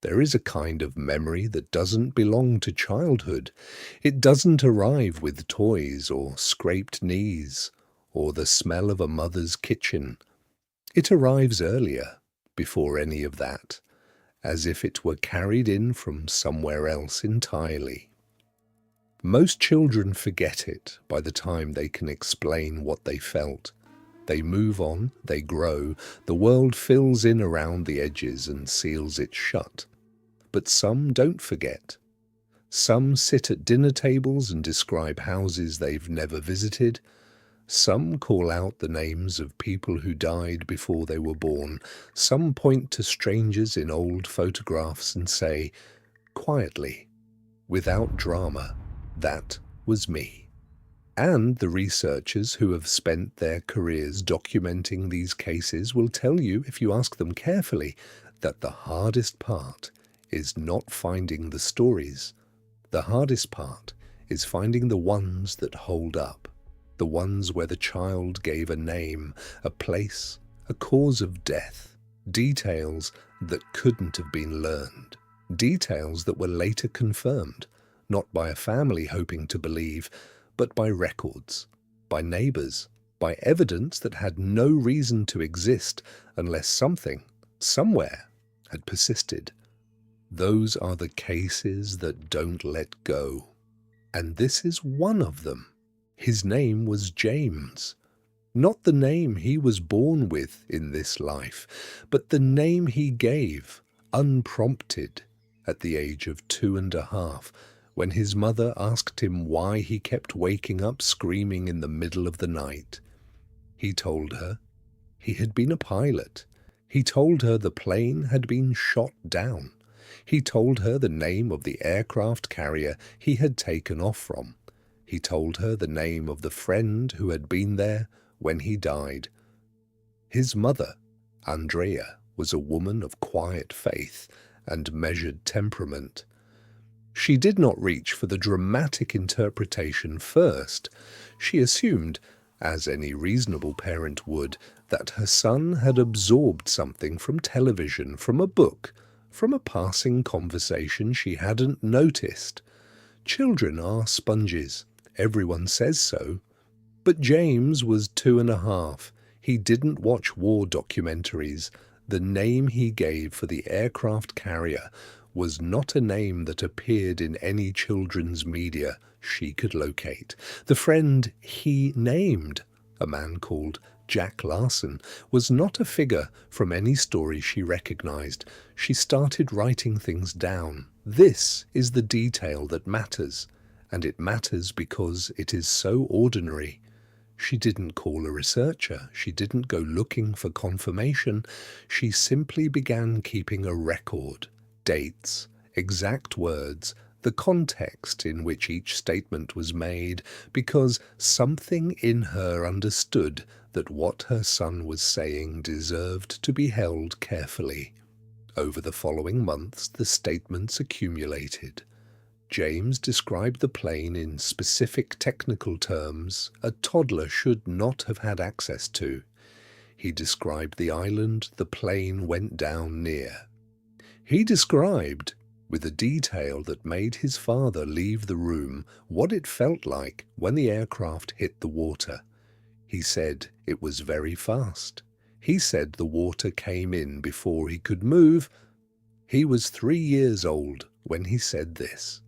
There is a kind of memory that doesn't belong to childhood. It doesn't arrive with toys or scraped knees or the smell of a mother's kitchen. It arrives earlier, before any of that, as if it were carried in from somewhere else entirely. Most children forget it by the time they can explain what they felt. They move on, they grow, the world fills in around the edges and seals it shut. But some don't forget. Some sit at dinner tables and describe houses they've never visited. Some call out the names of people who died before they were born. Some point to strangers in old photographs and say, quietly, without drama, that was me. And the researchers who have spent their careers documenting these cases will tell you, if you ask them carefully, that the hardest part is not finding the stories. The hardest part is finding the ones that hold up, the ones where the child gave a name, a place, a cause of death, details that couldn't have been learned, details that were later confirmed, not by a family hoping to believe, but by records, by neighbors, by evidence that had no reason to exist unless something, somewhere, had persisted. Those are the cases that don't let go. And this is one of them. His name was James. Not the name he was born with in this life, but the name he gave, unprompted, at the age of 2.5, when his mother asked him why he kept waking up screaming in the middle of the night. He told her he had been a pilot. He told her the plane had been shot down. He told her the name of the aircraft carrier he had taken off from. He told her the name of the friend who had been there when he died. His mother, Andrea, was a woman of quiet faith and measured temperament. She did not reach for the dramatic interpretation first. She assumed, as any reasonable parent would, that her son had absorbed something from television, from a book, from a passing conversation she hadn't noticed. Children are sponges. Everyone says so. But James was 2.5. He didn't watch war documentaries. The name he gave for the aircraft carrier was not a name that appeared in any children's media she could locate. The friend he named, a man called Jack Larson, was not a figure from any story she recognized. She started writing things down. This is the detail that matters, and it matters because it is so ordinary. She didn't call a researcher. She didn't go looking for confirmation. She simply began keeping a record. Dates, exact words, the context in which each statement was made, because something in her understood that what her son was saying deserved to be held carefully. Over the following months, the statements accumulated. James described the plane in specific technical terms a toddler should not have had access to. He described the island the plane went down near. He described, with a detail that made his father leave the room, what it felt like when the aircraft hit the water. He said it was very fast. He said the water came in before he could move. He was 3 years old when he said this.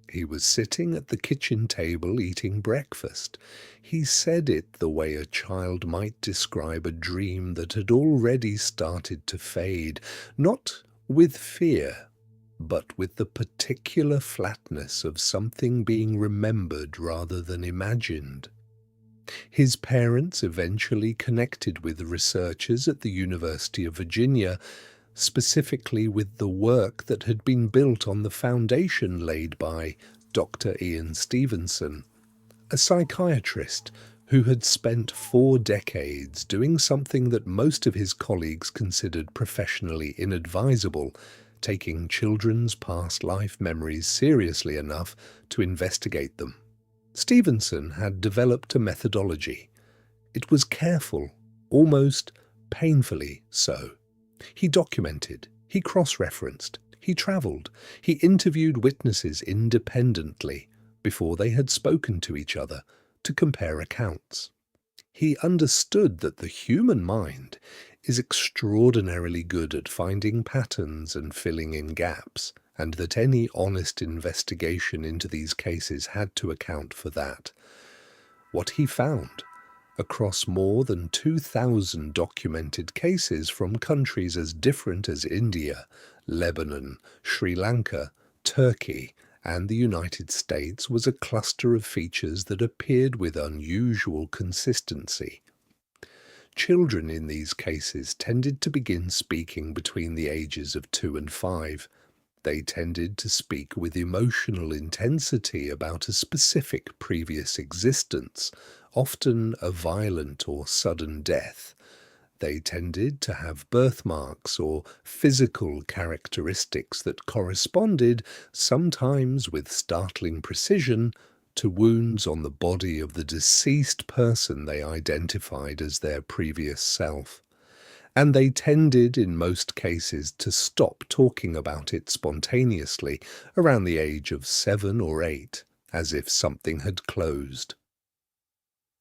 He was sitting at the kitchen table eating breakfast. He said it the way a child might describe a dream that had already started to fade, not with fear, but with the particular flatness of something being remembered rather than imagined. His parents eventually connected with researchers at the University of Virginia, specifically with the work that had been built on the foundation laid by Dr. Ian Stevenson, a psychiatrist who had spent 4 decades doing something that most of his colleagues considered professionally inadvisable, taking children's past life memories seriously enough to investigate them. Stevenson had developed a methodology. It was careful, almost painfully so. He documented, he cross-referenced, He travelled. He interviewed witnesses independently before they had spoken to each other to compare accounts. He understood that the human mind is extraordinarily good at finding patterns and filling in gaps, and that any honest investigation into these cases had to account for that. What he found, across more than 2,000 documented cases from countries as different as India, Lebanon, Sri Lanka, Turkey, and the United States, was a cluster of features that appeared with unusual consistency. Children in these cases tended to begin speaking between the ages of 2 and 5. They tended to speak with emotional intensity about a specific previous existence, often a violent or sudden death. They tended to have birthmarks or physical characteristics that corresponded, sometimes with startling precision, to wounds on the body of the deceased person they identified as their previous self. And they tended, in most cases, to stop talking about it spontaneously around the age of 7 or 8, as if something had closed.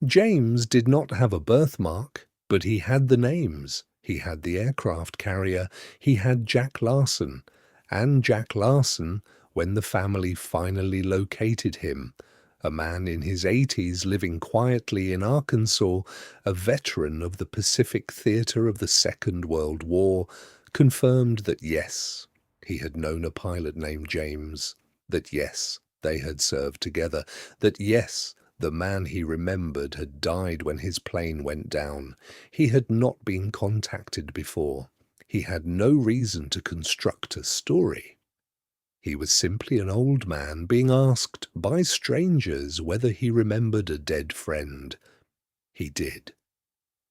James did not have a birthmark, but he had the names. He had the aircraft carrier. He had Jack Larson. And Jack Larson, when the family finally located him, a man in his 80s living quietly in Arkansas, a veteran of the Pacific theater of the Second World War, confirmed that yes, he had known a pilot named James, that yes, they had served together, that yes, the man he remembered had died when his plane went down. He had not been contacted before. He had no reason to construct a story. He was simply an old man being asked by strangers whether he remembered a dead friend. He did.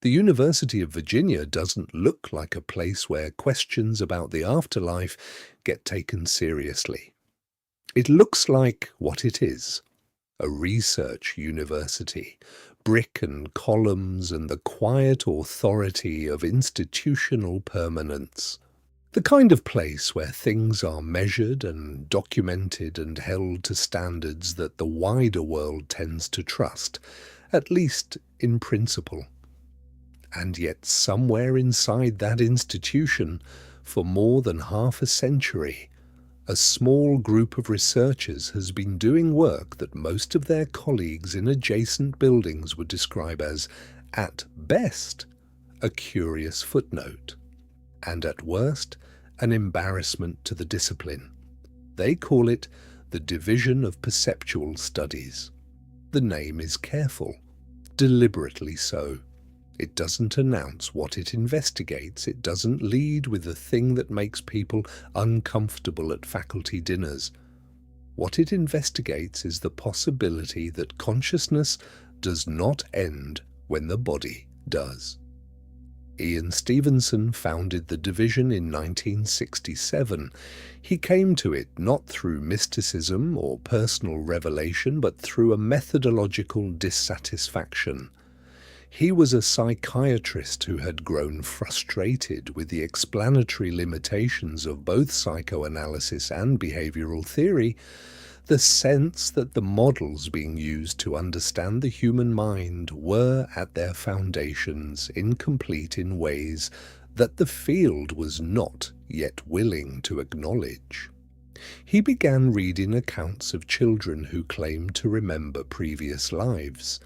The University of Virginia doesn't look like a place where questions about the afterlife get taken seriously. It looks like what it is. A research university, brick and columns and the quiet authority of institutional permanence. The kind of place where things are measured and documented and held to standards that the wider world tends to trust, at least in principle. And yet somewhere inside that institution, for more than half a century, a small group of researchers has been doing work that most of their colleagues in adjacent buildings would describe as, at best, a curious footnote, and at worst, an embarrassment to the discipline. They call it the Division of Perceptual Studies. The name is careful, deliberately so. It doesn't announce what it investigates. It doesn't lead with the thing that makes people uncomfortable at faculty dinners. What it investigates is the possibility that consciousness does not end when the body does. Ian Stevenson founded the division in 1967. He came to it not through mysticism or personal revelation, but through a methodological dissatisfaction. He was a psychiatrist who had grown frustrated with the explanatory limitations of both psychoanalysis and behavioral theory, the sense that the models being used to understand the human mind were, at their foundations, incomplete in ways that the field was not yet willing to acknowledge. He began reading accounts of children who claimed to remember previous lives.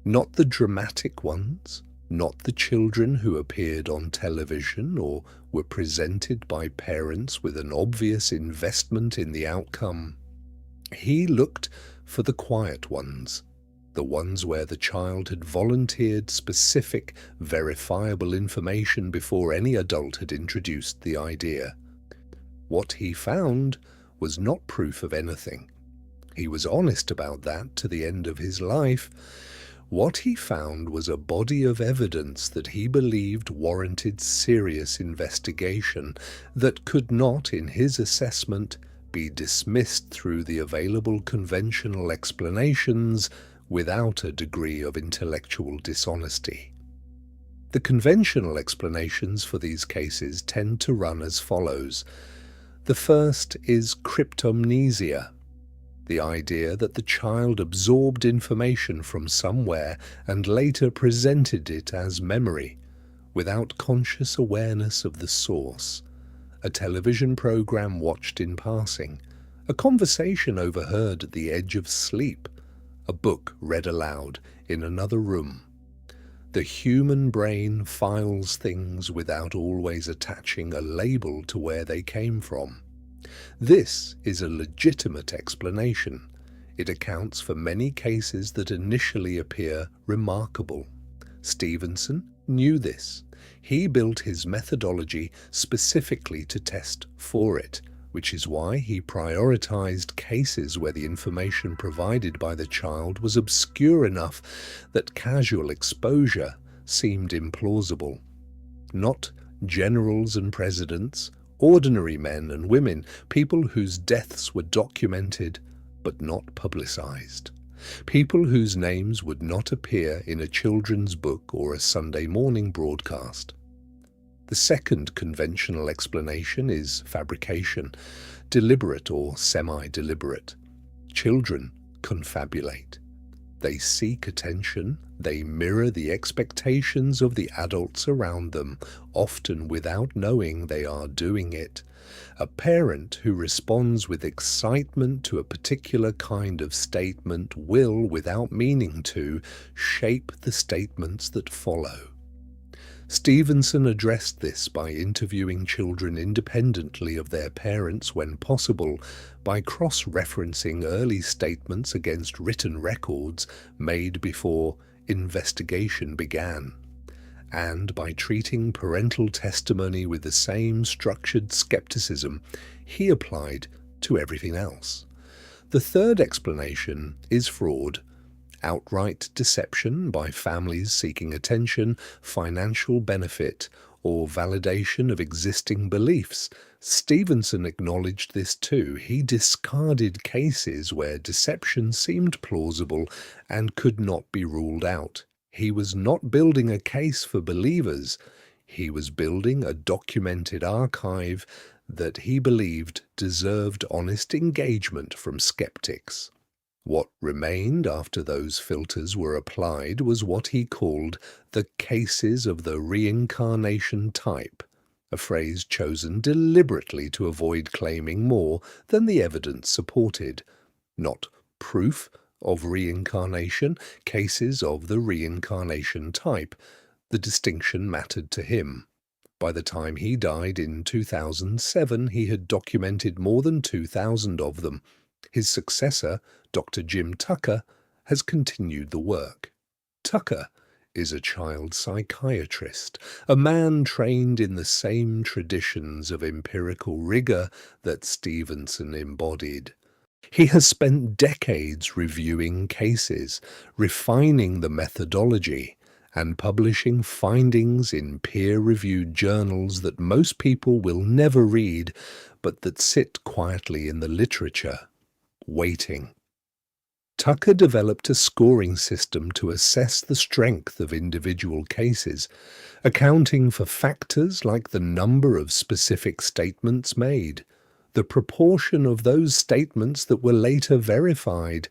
Not the dramatic ones, not the children who appeared on television or were presented by parents with an obvious investment in the outcome. He looked for the quiet ones, the ones where the child had volunteered specific, verifiable information before any adult had introduced the idea. What he found was not proof of anything. He was honest about that to the end of his life. What he found was a body of evidence that he believed warranted serious investigation, that could not, in his assessment, be dismissed through the available conventional explanations without a degree of intellectual dishonesty. The conventional explanations for these cases tend to run as follows. The first is cryptomnesia, the idea that the child absorbed information from somewhere and later presented it as memory, without conscious awareness of the source. A television program watched in passing, a conversation overheard at the edge of sleep, a book read aloud in another room. The human brain files things without always attaching a label to where they came from. This is a legitimate explanation. It accounts for many cases that initially appear remarkable. Stevenson knew this. He built his methodology specifically to test for it, which is why he prioritized cases where the information provided by the child was obscure enough that casual exposure seemed implausible. Not generals and presidents, ordinary men and women, people whose deaths were documented but not publicized. People whose names would not appear in a children's book or a Sunday morning broadcast. The second conventional explanation is fabrication, deliberate or semi-deliberate. Children confabulate. They seek attention, they mirror the expectations of the adults around them, often without knowing they are doing it. A parent who responds with excitement to a particular kind of statement will, without meaning to, shape the statements that follow. Stevenson addressed this by interviewing children independently of their parents when possible, by cross-referencing early statements against written records made before investigation began, and by treating parental testimony with the same structured skepticism he applied to everything else. The third explanation is fraud. Outright deception by families seeking attention, financial benefit, or validation of existing beliefs. Stevenson acknowledged this too. He discarded cases where deception seemed plausible and could not be ruled out. He was not building a case for believers. He was building a documented archive that he believed deserved honest engagement from skeptics. What remained after those filters were applied was what he called the cases of the reincarnation type, a phrase chosen deliberately to avoid claiming more than the evidence supported. Not proof of reincarnation, cases of the reincarnation type. The distinction mattered to him. By the time he died in 2007, he had documented more than 2,000 of them. His successor, Dr. Jim Tucker, has continued the work. Tucker is a child psychiatrist, a man trained in the same traditions of empirical rigor that Stevenson embodied. He has spent decades reviewing cases, refining the methodology, and publishing findings in peer-reviewed journals that most people will never read, but that sit quietly in the literature, waiting. Tucker developed a scoring system to assess the strength of individual cases, accounting for factors like the number of specific statements made, the proportion of those statements that were later verified,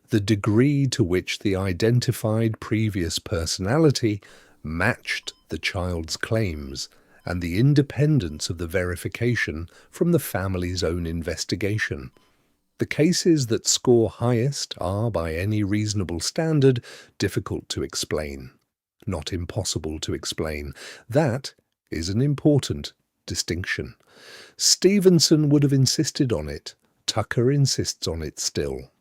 the degree to which the identified previous personality matched the child's claims, and the independence of the verification from the family's own investigation. The cases that score highest are, by any reasonable standard, difficult to explain, not impossible to explain. That is an important distinction. Stevenson would have insisted on it. Tucker insists on it still.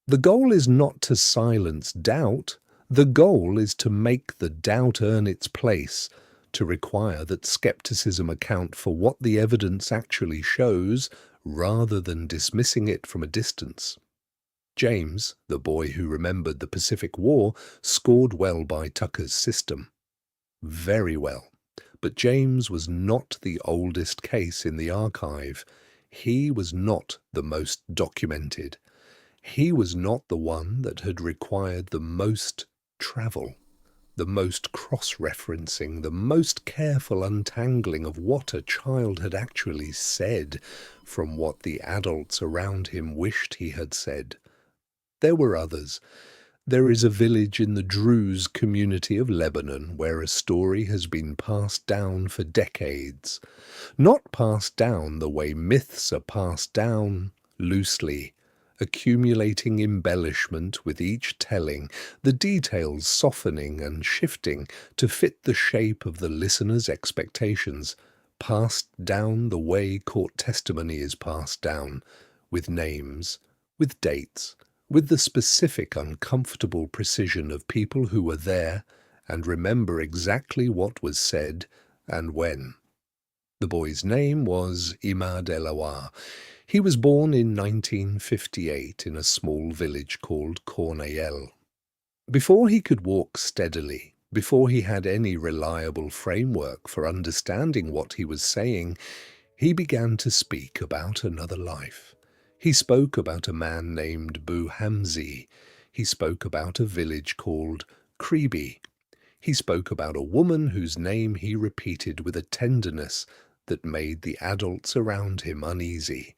The goal is not to silence doubt. The goal is to make the doubt earn its place, to require that skepticism account for what the evidence actually shows, rather than dismissing it from a distance. James, the boy who remembered the Pacific War, scored well by Tucker's system. Very well. But James was not the oldest case in the archive. He was not the most documented. He was not the one that had required the most travel. the most cross-referencing, the most careful untangling of what a child had actually said from what the adults around him wished he had said. There were others. There is a village in the Druze community of Lebanon where a story has been passed down for decades. Not passed down the way myths are passed down, loosely, accumulating embellishment with each telling, the details softening and shifting to fit the shape of the listener's expectations, passed down the way court testimony is passed down, with names, with dates, with the specific uncomfortable precision of people who were there and remember exactly what was said and when. The boy's name was Imad El-Awar. He was born in 1958 in a small village called Cornayel. Before he could walk steadily, before he had any reliable framework for understanding what he was saying, he began to speak about another life. He spoke about a man named Bu Hamzi. He spoke about a village called Kribi. He spoke about a woman whose name he repeated with a tenderness that made the adults around him uneasy.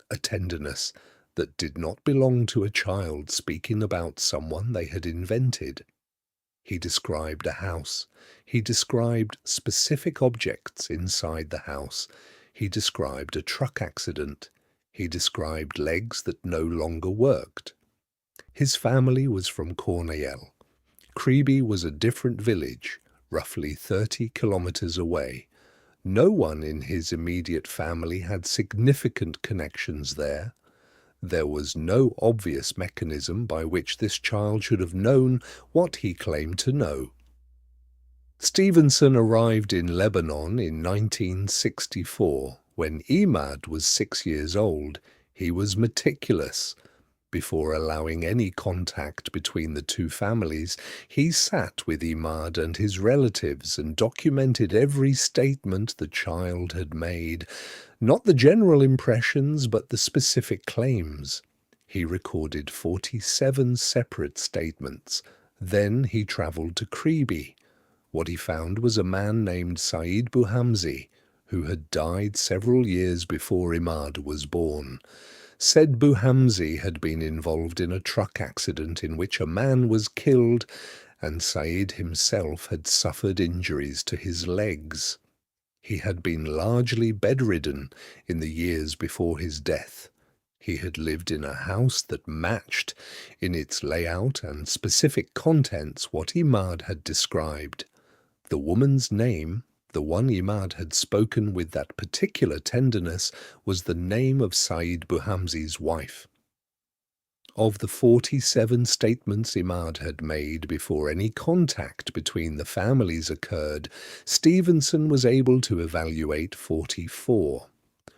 A tenderness that did not belong to a child speaking about someone they had invented. He described a house. He described specific objects inside the house. He described a truck accident. He described legs that no longer worked. His family was from Cornayel. Kribi was a different village, roughly 30 kilometers away. No one in his immediate family had significant connections there. There was no obvious mechanism by which this child should have known what he claimed to know. Stevenson arrived in Lebanon in 1964. When Imad was 6 years old, he was meticulous. Before allowing any contact between the two families, he sat with Imad and his relatives and documented every statement the child had made, not the general impressions but the specific claims. He recorded 47 separate statements. Then he travelled to Kribi. What he found was a man named Said Buhamzi, who had died several years before Imad was born. Said Buhamzi had been involved in a truck accident in which a man was killed, and Said himself had suffered injuries to his legs. He had been largely bedridden in the years before his death. He had lived in a house that matched, in its layout and specific contents, what Imad had described. The woman's name, the one Imad had spoken with that particular tenderness, was the name of Said Buhamzi's wife. Of the 47 statements Imad had made before any contact between the families occurred, Stevenson was able to evaluate 44.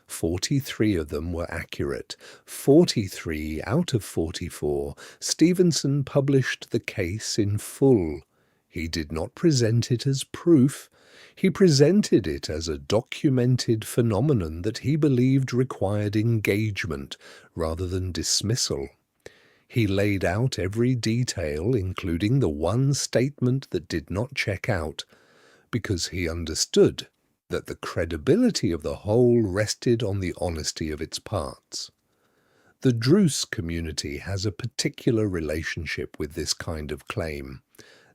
43 of them were accurate. 43 out of 44, Stevenson published the case in full. He did not present it as proof. He presented it as a documented phenomenon that he believed required engagement rather than dismissal. He laid out every detail, including the one statement that did not check out, because he understood that the credibility of the whole rested on the honesty of its parts. The Druze community has a particular relationship with this kind of claim.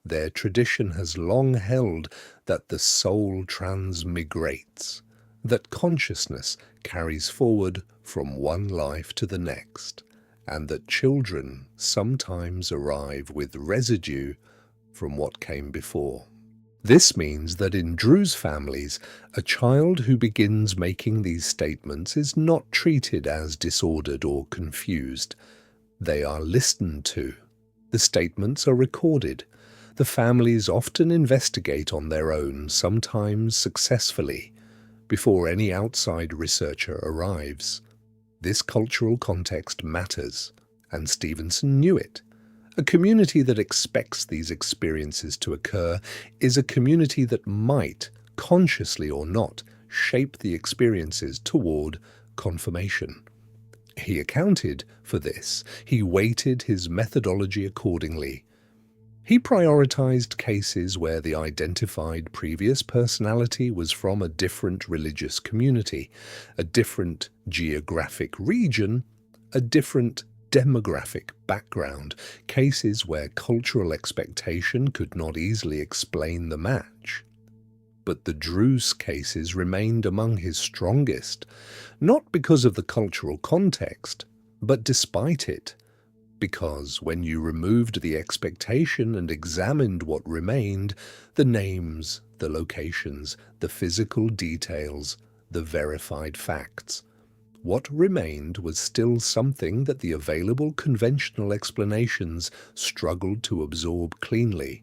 Their tradition has long held that the soul transmigrates, that consciousness carries forward from one life to the next, and that children sometimes arrive with residue from what came before. This means that in Druze families, a child who begins making these statements is not treated as disordered or confused. They are listened to. The statements are recorded. The families often investigate on their own, sometimes successfully, before any outside researcher arrives. This cultural context matters, and Stevenson knew it. A community that expects these experiences to occur is a community that might, consciously or not, shape the experiences toward confirmation. He accounted for this. He weighted his methodology accordingly. He prioritized cases where the identified previous personality was from a different religious community, a different geographic region, a different demographic background, cases where cultural expectation could not easily explain the match. But the Druze cases remained among his strongest, not because of the cultural context, but despite it. Because when you removed the expectation and examined what remained, the names, the locations, the physical details, the verified facts, what remained was still something that the available conventional explanations struggled to absorb cleanly.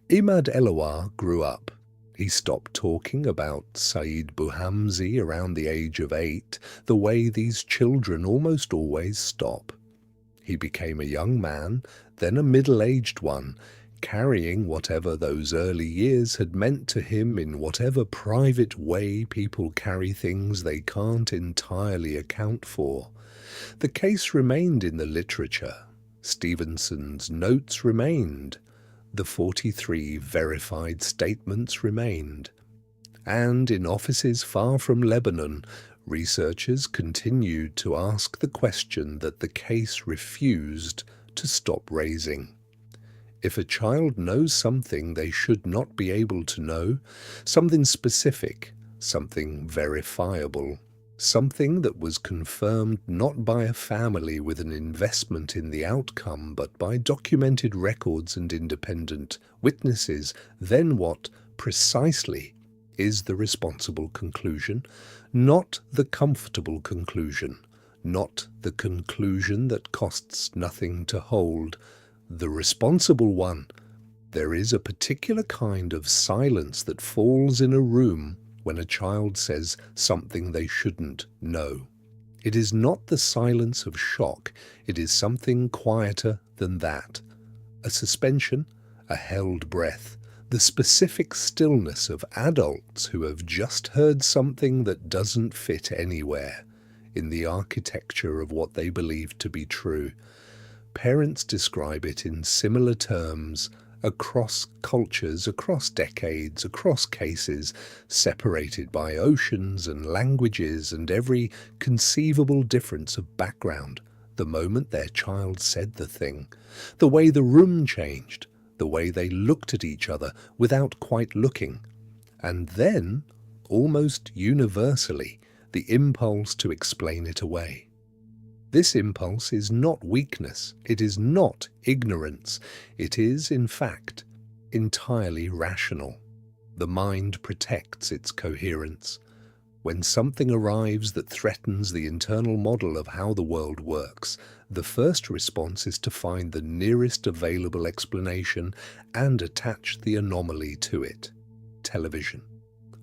Imad Elawar grew up. He stopped talking about Said Buhamzi around the age of 8, the way these children almost always stop. He became a young man, then a middle-aged one, carrying whatever those early years had meant to him in whatever private way people carry things they can't entirely account for. The case remained in the literature. Stevenson's notes remained. The 43 verified statements remained. And in offices far from Lebanon, researchers continued to ask the question that the case refused to stop raising. If a child knows something they should not be able to know, something specific, something verifiable, something that was confirmed not by a family with an investment in the outcome but by documented records and independent witnesses, then what, precisely, is the responsible conclusion, not the comfortable conclusion, not the conclusion that costs nothing to hold, the responsible one. There is a particular kind of silence that falls in a room when a child says something they shouldn't know. It is not the silence of shock, it is something quieter than that. A suspension, a held breath, the specific stillness of adults who have just heard something that doesn't fit anywhere in the architecture of what they believe to be true. Parents describe it in similar terms across cultures, across decades, across cases, separated by oceans and languages and every conceivable difference of background. The moment their child said the thing, the way the room changed, the way they looked at each other without quite looking, and then, almost universally, the impulse to explain it away. This impulse is not weakness, it is not ignorance, it is, in fact, entirely rational. The mind protects its coherence. When something arrives that threatens the internal model of how the world works, the first response is to find the nearest available explanation and attach the anomaly to it. Television,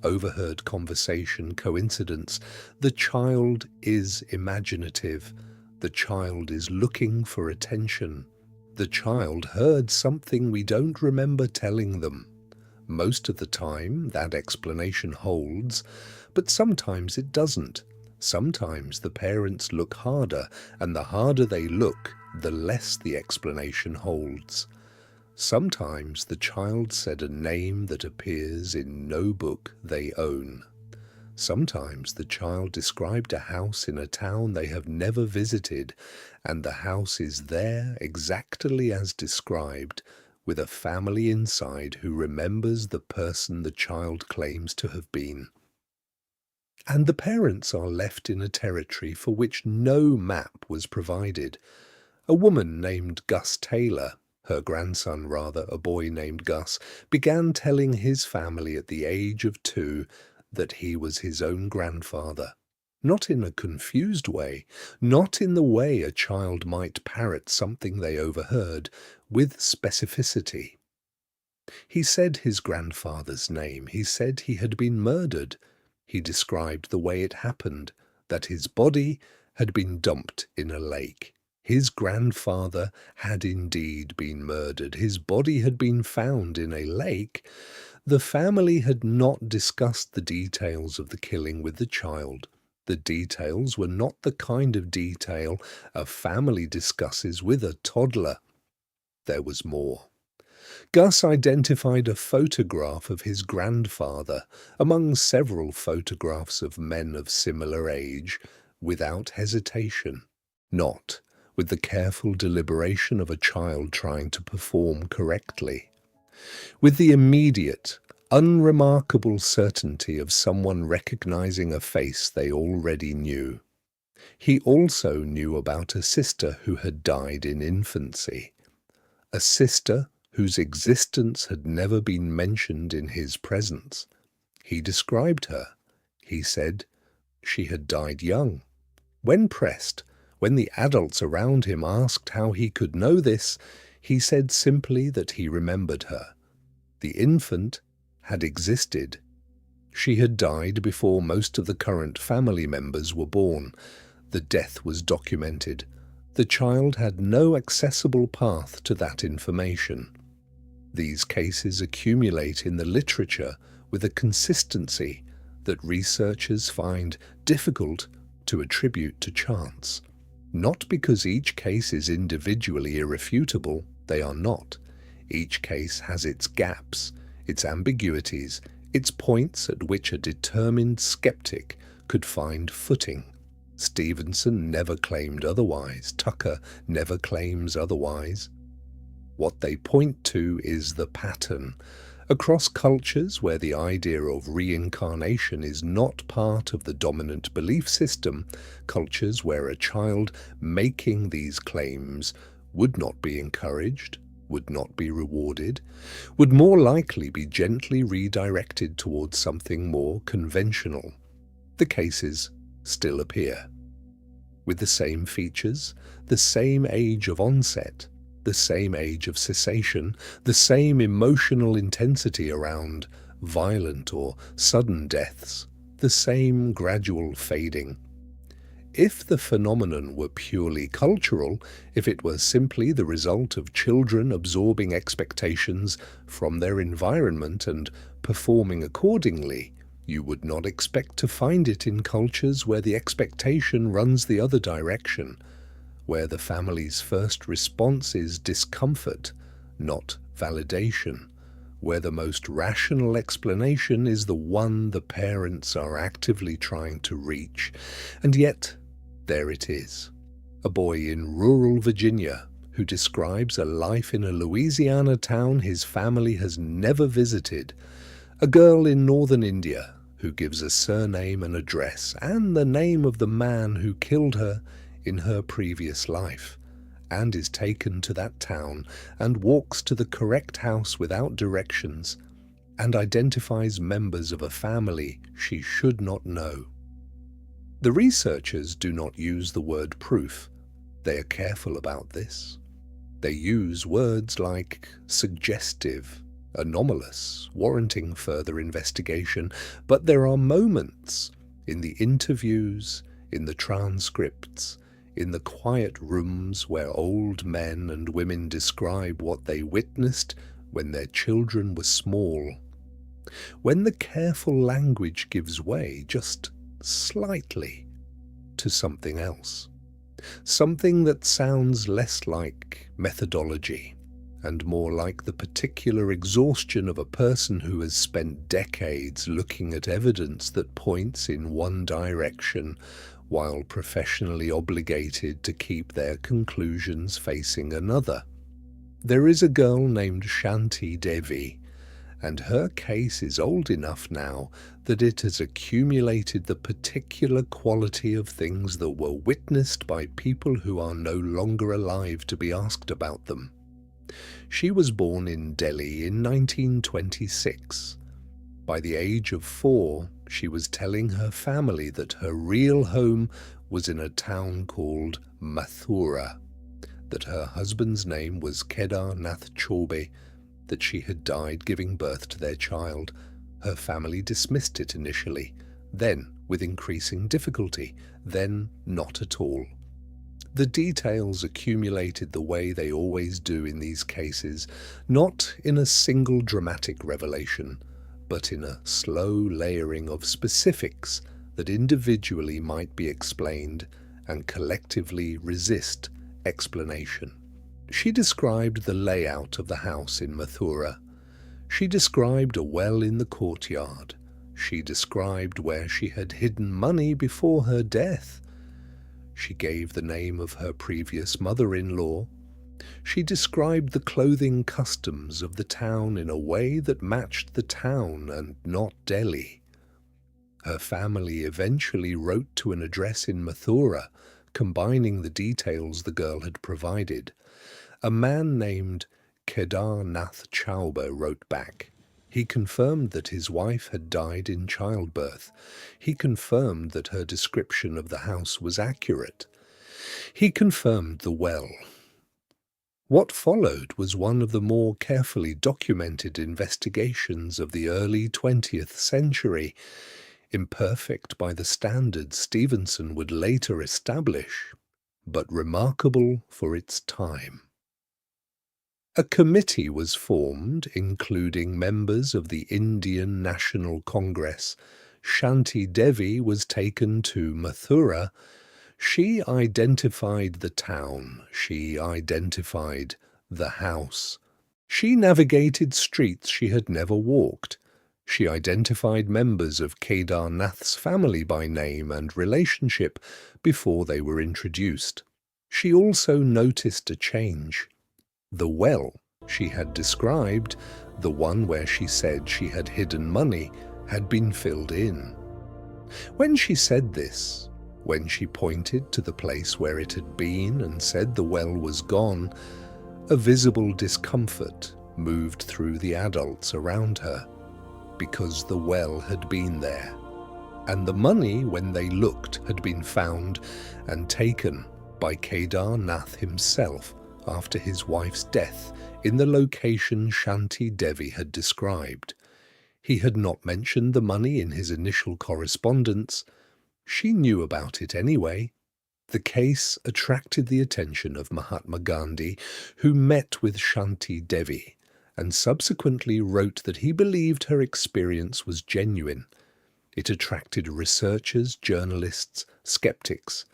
overheard conversation, coincidence. The child is imaginative. The child is looking for attention. The child heard something we don't remember telling them. Most of the time, that explanation holds, but sometimes it doesn't. Sometimes the parents look harder, and the harder they look, the less the explanation holds. Sometimes the child said a name that appears in no book they own. Sometimes the child described a house in a town they have never visited, and the house is there exactly as described, with a family inside who remembers the person the child claims to have been. And the parents are left in a territory for which no map was provided. A woman named Gus Taylor, her grandson rather, a boy named Gus, began telling his family at the age of 2 that he was his own grandfather. Not in a confused way, not in the way a child might parrot something they overheard, with specificity. He said his grandfather's name. He said he had been murdered. He described the way it happened, that his body had been dumped in a lake. His grandfather had indeed been murdered. His body had been found in a lake. The family had not discussed the details of the killing with the child. The details were not the kind of detail a family discusses with a toddler. There was more. Gus identified a photograph of his grandfather among several photographs of men of similar age without hesitation, not with the careful deliberation of a child trying to perform correctly. With the immediate, unremarkable certainty of someone recognizing a face they already knew. He also knew about a sister who had died in infancy, a sister whose existence had never been mentioned in his presence. He described her. He said she had died young. When pressed, when the adults around him asked how he could know this, he said simply that he remembered her. The infant had existed. She had died before most of the current family members were born. The death was documented. The child had no accessible path to that information. These cases accumulate in the literature with a consistency that researchers find difficult to attribute to chance. Not because each case is individually irrefutable, they are not. Each case has its gaps, its ambiguities, its points at which a determined skeptic could find footing. Stevenson never claimed otherwise. Tucker never claims otherwise. What they point to is the pattern. Across cultures where the idea of reincarnation is not part of the dominant belief system, cultures where a child making these claims would not be encouraged, would not be rewarded, would more likely be gently redirected towards something more conventional. The cases still appear. With the same features, the same age of onset, the same age of cessation, the same emotional intensity around violent or sudden deaths, the same gradual fading. If the phenomenon were purely cultural, if it were simply the result of children absorbing expectations from their environment and performing accordingly, you would not expect to find it in cultures where the expectation runs the other direction, where the family's first response is discomfort, not validation, where the most rational explanation is the one the parents are actively trying to reach. And yet, there it is. A boy in rural Virginia who describes a life in a Louisiana town his family has never visited. A girl in northern India who gives a surname and address and the name of the man who killed her in her previous life, and is taken to that town and walks to the correct house without directions and identifies members of a family she should not know. The researchers do not use the word proof. They are careful about this. They use words like suggestive, anomalous, warranting further investigation, but there are moments in the interviews, in the transcripts, in the quiet rooms where old men and women describe what they witnessed when their children were small, when the careful language gives way just slightly to something else, something that sounds less like methodology and more like the particular exhaustion of a person who has spent decades looking at evidence that points in one direction while professionally obligated to keep their conclusions facing another. There is a girl named Shanti Devi, and her case is old enough now that it has accumulated the particular quality of things that were witnessed by people who are no longer alive to be asked about them. She was born in Delhi in 1926. By the age of 4, she was telling her family that her real home was in a town called Mathura, that her husband's name was Kedar Nath Chaube, that she had died giving birth to their child. Her family dismissed it initially, then with increasing difficulty, then not at all. The details accumulated the way they always do in these cases, not in a single dramatic revelation, but in a slow layering of specifics that individually might be explained and collectively resist explanation. She described the layout of the house in Mathura. She described a well in the courtyard. She described where she had hidden money before her death. She gave the name of her previous mother-in-law. She described the clothing customs of the town in a way that matched the town and not Delhi. Her family eventually wrote to an address in Mathura, combining the details the girl had provided. A man named Kedar Nath Chauba wrote back. He confirmed that his wife had died in childbirth. He confirmed that her description of the house was accurate. He confirmed the well. What followed was one of the more carefully documented investigations of the early 20th century, imperfect by the standards Stevenson would later establish, but remarkable for its time. A committee was formed, including members of the Indian National Congress. Shanti Devi was taken to Mathura. She identified the town. She identified the house. She navigated streets she had never walked. She identified members of Kedar Nath's family by name and relationship before they were introduced. She also noticed a change. The well she had described, the one where she said she had hidden money, had been filled in. When she said this, when she pointed to the place where it had been and said the well was gone, a visible discomfort moved through the adults around her, because the well had been there, and the money, when they looked, had been found and taken by Kedar Nath himself after his wife's death in the location Shanti Devi had described. He had not mentioned the money in his initial correspondence. She knew about it anyway. The case attracted the attention of Mahatma Gandhi, who met with Shanti Devi and subsequently wrote that he believed her experience was genuine. It attracted researchers, journalists, skeptics.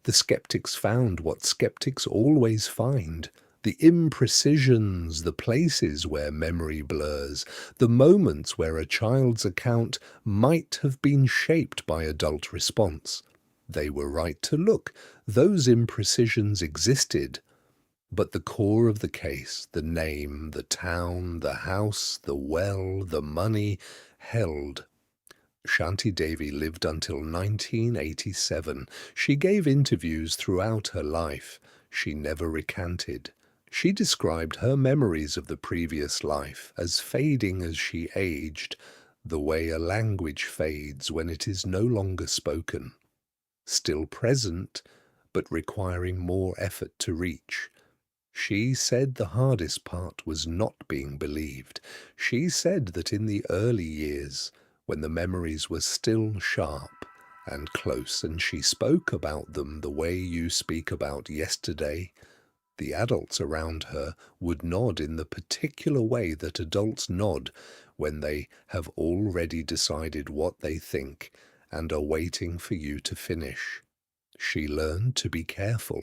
The skeptics found what skeptics always find: the imprecisions, the places where memory blurs, the moments where a child's account might have been shaped by adult response. They were right to look. Those imprecisions existed. But the core of the case, the name, the town, the house, the well, the money, held. Shanti Devi lived until 1987. She gave interviews throughout her life. She never recanted. She described her memories of the previous life as fading as she aged, the way a language fades when it is no longer spoken. Still present, but requiring more effort to reach. She said the hardest part was not being believed. She said that in the early years, when the memories were still sharp and close, and she spoke about them the way you speak about yesterday, the adults around her would nod in the particular way that adults nod when they have already decided what they think and are waiting for you to finish. She learned to be careful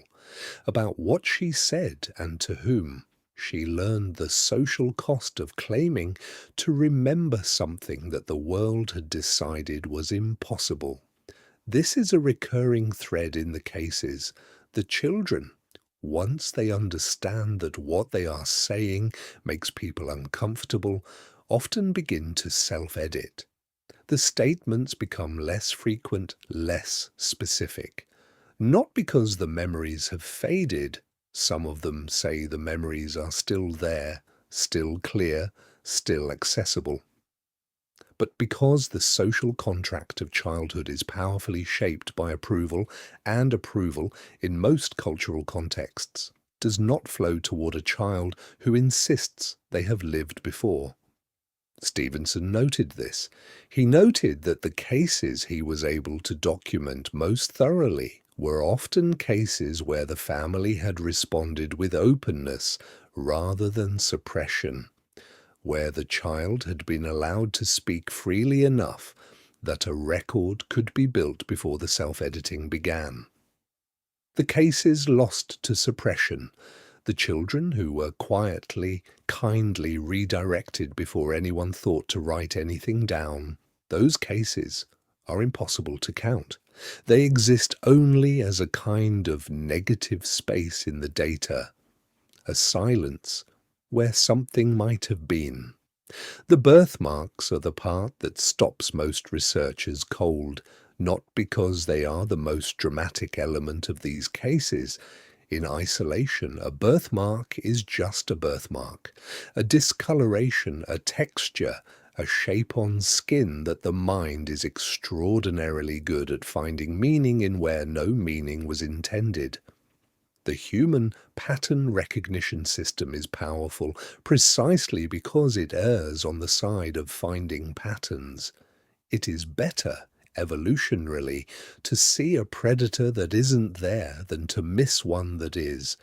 about what she said and to whom. She learned the social cost of claiming to remember something that the world had decided was impossible. This is a recurring thread in the cases. The children, once they understand that what they are saying makes people uncomfortable, often begin to self-edit. The statements become less frequent, less specific. Not because the memories have faded. Some of them say the memories are still there, still clear, still accessible. But because the social contract of childhood is powerfully shaped by approval, and approval, in most cultural contexts, does not flow toward a child who insists they have lived before. Stevenson noted this. He noted that the cases he was able to document most thoroughly were often cases where the family had responded with openness rather than suppression, where the child had been allowed to speak freely enough that a record could be built before the self-editing began. The cases lost to suppression. The children who were quietly, kindly redirected before anyone thought to write anything down, those cases are impossible to count. They exist only as a kind of negative space in the data, a silence where something might have been. The birthmarks are the part that stops most researchers cold, not because they are the most dramatic element of these cases. In isolation, a birthmark is just a birthmark, a discoloration, a texture, a shape on skin that the mind is extraordinarily good at finding meaning in where no meaning was intended. The human pattern recognition system is powerful precisely because it errs on the side of finding patterns. It is better, evolutionarily, to see a predator that isn't there than to miss one that is.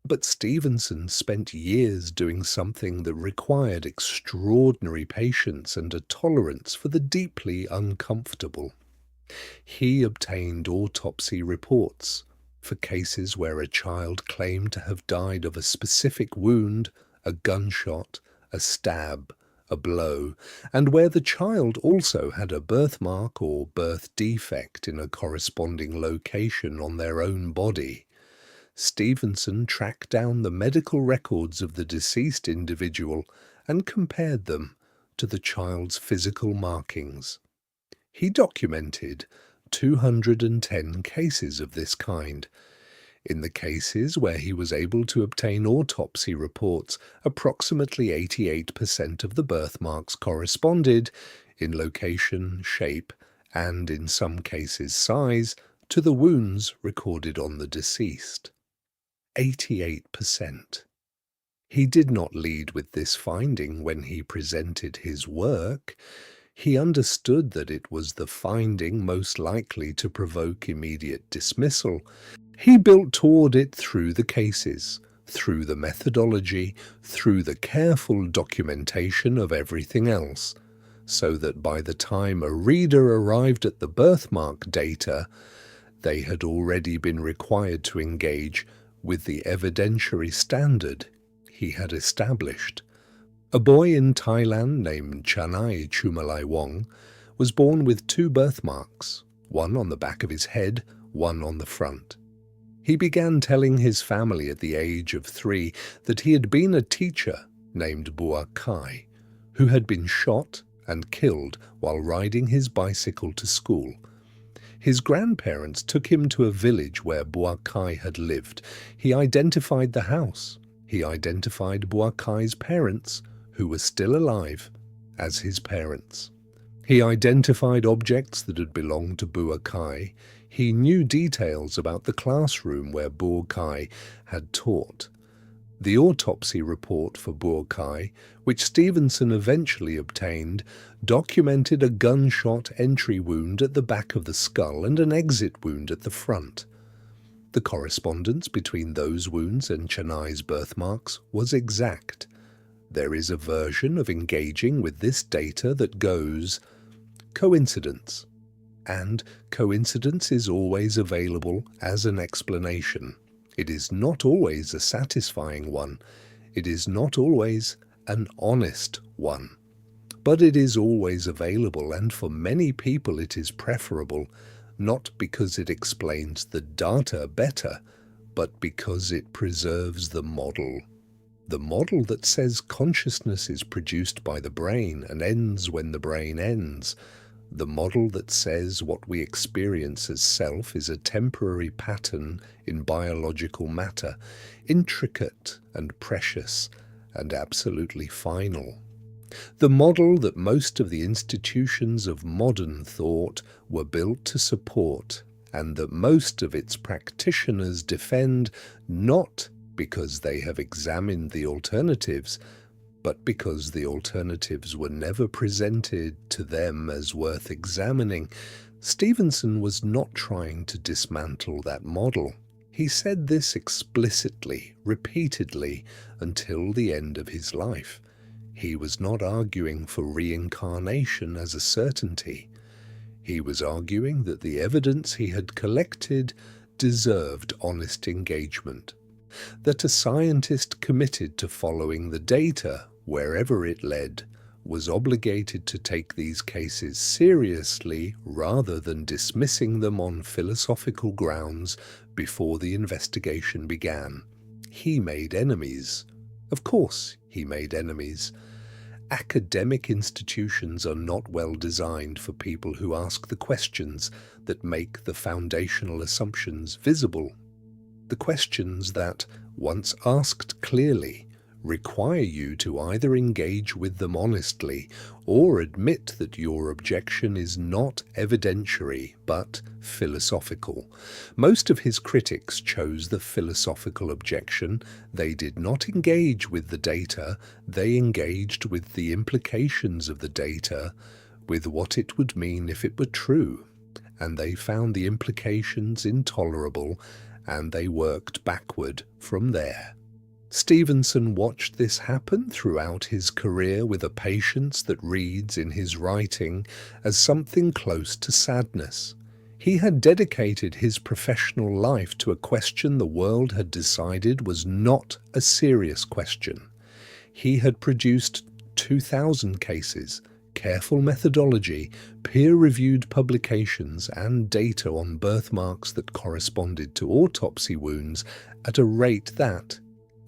But Stevenson spent years doing something that required extraordinary patience and a tolerance for the deeply uncomfortable. He obtained autopsy reports for cases where a child claimed to have died of a specific wound, a gunshot, a stab, a blow, and where the child also had a birthmark or birth defect in a corresponding location on their own body. Stevenson tracked down the medical records of the deceased individual and compared them to the child's physical markings. He documented 210 cases of this kind. In the cases where he was able to obtain autopsy reports, approximately 88% of the birthmarks corresponded, in location, shape, and in some cases size, to the wounds recorded on the deceased. 88%. He did not lead with this finding when he presented his work. He understood that it was the finding most likely to provoke immediate dismissal. He built toward it through the cases, through the methodology, through the careful documentation of everything else, so that by the time a reader arrived at the birthmark data, they had already been required to engage with the evidentiary standard he had established. A boy in Thailand named Chanai Chumalaiwong was born with 2 birthmarks, one on the back of his head, one on the front. He began telling his family at the age of 3 that he had been a teacher named Bua Kai, who had been shot and killed while riding his bicycle to school. His grandparents took him to a village where Bua Kai had lived. He identified the house. He identified Bua Kai's parents, who were still alive, as his parents. He identified objects that had belonged to Bua Kai. He knew details about the classroom where Bua Kai had taught. The autopsy report for Bua Kai, which Stevenson eventually obtained, documented a gunshot entry wound at the back of the skull and an exit wound at the front. The correspondence between those wounds and Chanai's birthmarks was exact. There is a version of engaging with this data that goes, coincidence, and coincidence is always available as an explanation. It is not always a satisfying one. It is not always an honest one. But it is always available, and for many people it is preferable, not because it explains the data better, but because it preserves the model. The model that says consciousness is produced by the brain and ends when the brain ends. The model that says what we experience as self is a temporary pattern in biological matter, intricate and precious and absolutely final. The model that most of the institutions of modern thought were built to support, and that most of its practitioners defend, not because they have examined the alternatives, but because the alternatives were never presented to them as worth examining. Stevenson was not trying to dismantle that model. He said this explicitly, repeatedly, until the end of his life. He was not arguing for reincarnation as a certainty. He was arguing that the evidence he had collected deserved honest engagement. That a scientist committed to following the data wherever it led was obligated to take these cases seriously rather than dismissing them on philosophical grounds before the investigation began. He made enemies. Of course, he made enemies. Academic institutions are not well designed for people who ask the questions that make the foundational assumptions visible. The questions that, once asked clearly, require you to either engage with them honestly or admit that your objection is not evidentiary but philosophical. Most of his critics chose the philosophical objection. They did not engage with the data, they engaged with the implications of the data, with what it would mean if it were true, and they found the implications intolerable, and they worked backward from there. Stevenson watched this happen throughout his career with a patience that reads in his writing as something close to sadness. He had dedicated his professional life to a question the world had decided was not a serious question. He had produced 2,000 cases, careful methodology, peer-reviewed publications, and data on birthmarks that corresponded to autopsy wounds at a rate that,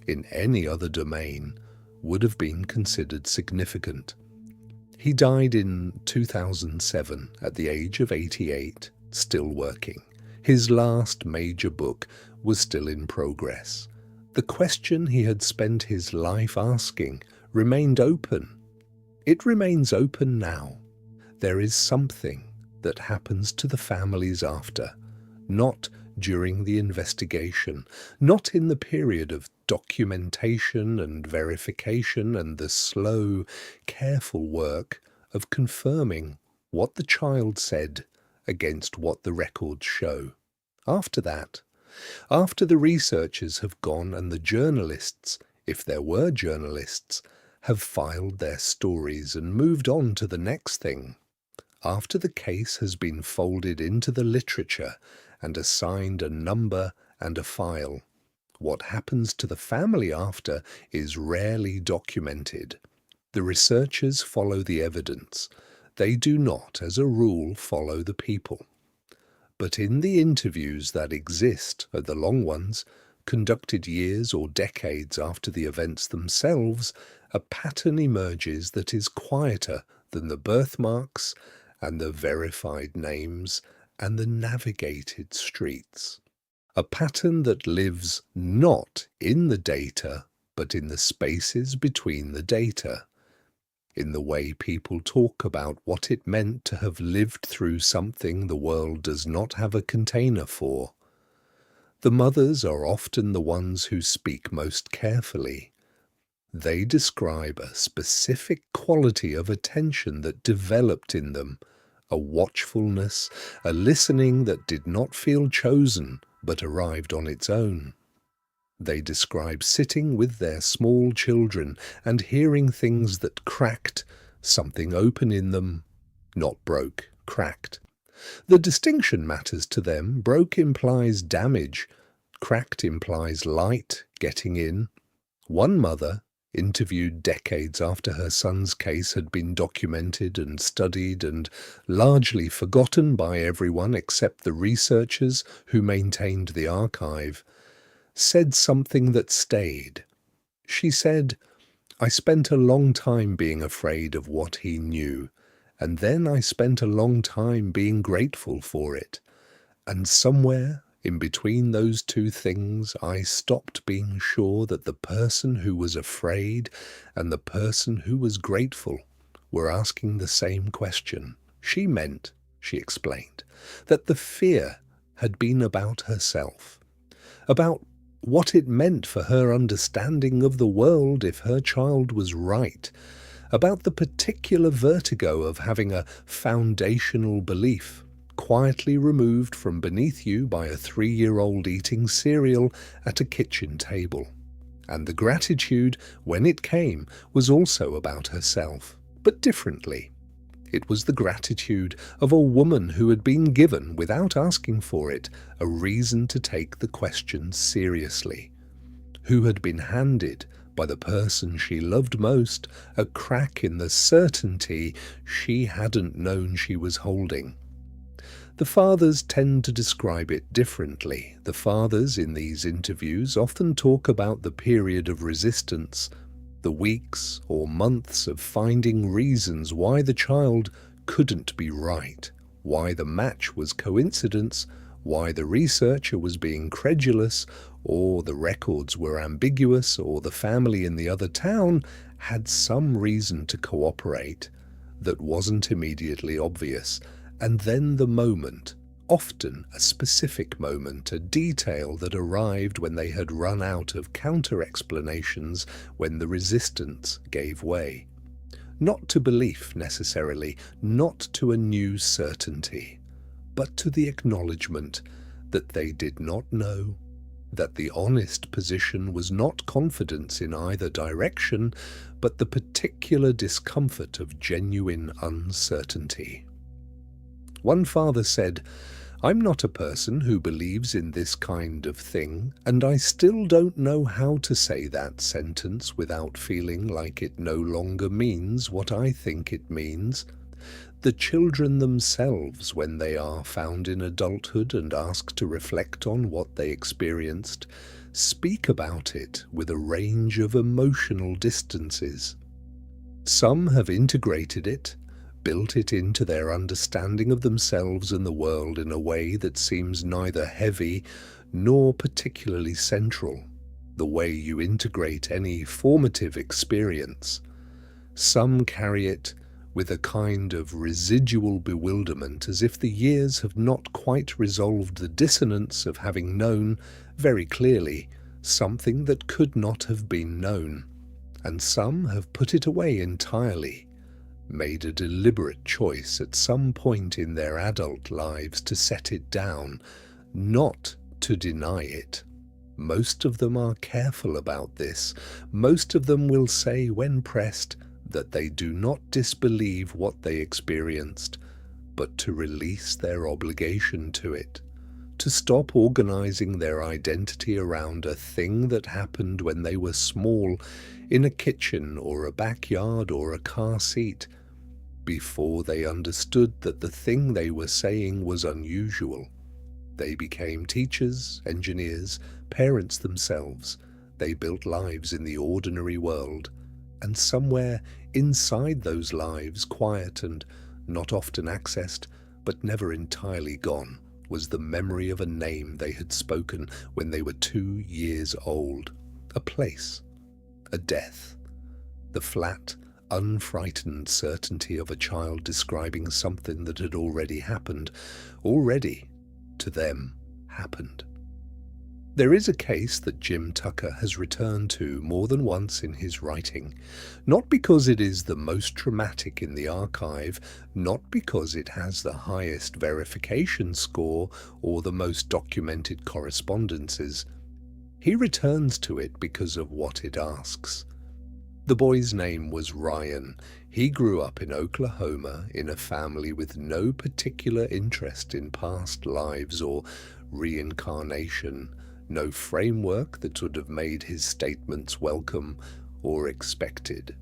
in any other domain, would have been considered significant. He died in 2007 at the age of 88, still working. His last major book was still in progress. The question he had spent his life asking remained open. It remains open now. There is something that happens to the families after, not during the investigation, not in the period of documentation and verification and the slow, careful work of confirming what the child said against what the records show. After that, after the researchers have gone and the journalists, if there were journalists, have filed their stories and moved on to the next thing, after the case has been folded into the literature and assigned a number and a file, what happens to the family after is rarely documented. The researchers follow the evidence. They do not, as a rule, follow the people. But in the interviews that exist, the long ones, conducted years or decades after the events themselves, a pattern emerges that is quieter than the birthmarks and the verified names and the navigated streets. A pattern that lives not in the data, but in the spaces between the data, in the way people talk about what it meant to have lived through something the world does not have a container for. The mothers are often the ones who speak most carefully. They describe a specific quality of attention that developed in them, a watchfulness, a listening that did not feel chosen but arrived on its own. They describe sitting with their small children and hearing things that cracked, something open in them, not broke, cracked. The distinction matters to them. Broke implies damage, cracked implies light getting in. One mother, interviewed decades after her son's case had been documented and studied and largely forgotten by everyone except the researchers who maintained the archive, said something that stayed. She said, "I spent a long time being afraid of what he knew, and then I spent a long time being grateful for it. And somewhere in between those two things, I stopped being sure that the person who was afraid and the person who was grateful were asking the same question. She meant," she explained, "that the fear had been about herself, about what it meant for her understanding of the world if her child was right, about the particular vertigo of having a foundational belief quietly removed from beneath you by a 3-year-old eating cereal at a kitchen table. And the gratitude, when it came, was also about herself, but differently. It was the gratitude of a woman who had been given, without asking for it, a reason to take the question seriously. who had been handed by the person she loved most a crack in the certainty she hadn't known she was holding. The fathers tend to describe it differently. The fathers in these interviews often talk about the period of resistance, the weeks or months of finding reasons why the child couldn't be right, why the match was coincidence, why the researcher was being credulous, or the records were ambiguous, or the family in the other town had some reason to cooperate that wasn't immediately obvious. And then the moment, often a specific moment, a detail that arrived when they had run out of counter-explanations, when the resistance gave way. Not to belief necessarily, not to a new certainty, but to the acknowledgement that they did not know, that the honest position was not confidence in either direction, but the particular discomfort of genuine uncertainty. One father said, "I'm not a person who believes in this kind of thing, and I still don't know how to say that sentence without feeling like it no longer means what I think it means. The children themselves, when they are found in adulthood and asked to reflect on what they experienced, speak about it with a range of emotional distances. Some have integrated it, built it into their understanding of themselves and the world in a way that seems neither heavy nor particularly central, the way you integrate any formative experience. Some carry it with a kind of residual bewilderment, as if the years have not quite resolved the dissonance of having known, very clearly, something that could not have been known. And some have put it away entirely, made a deliberate choice at some point in their adult lives to set it down, not to deny it. Most of them are careful about this. Most of them will say, when pressed, that they do not disbelieve what they experienced, but to release their obligation to it, to stop organizing their identity around a thing that happened when they were small, in a kitchen or a backyard or a car seat, before they understood that the thing they were saying was unusual. They became teachers, engineers, parents themselves. They built lives in the ordinary world, and somewhere inside those lives, quiet and not often accessed, but never entirely gone, was the memory of a name they had spoken when they were 2 years old, a place, a death, the flat, unfrightened certainty of a child describing something that had already happened, already, to them, happened. There is a case that Jim Tucker has returned to more than once in his writing, not because it is the most dramatic in the archive, not because it has the highest verification score or the most documented correspondences. He returns to it because of what it asks. The boy's name was Ryan. He grew up in Oklahoma in a family with no particular interest in past lives or reincarnation, no framework that would have made his statements welcome or expected.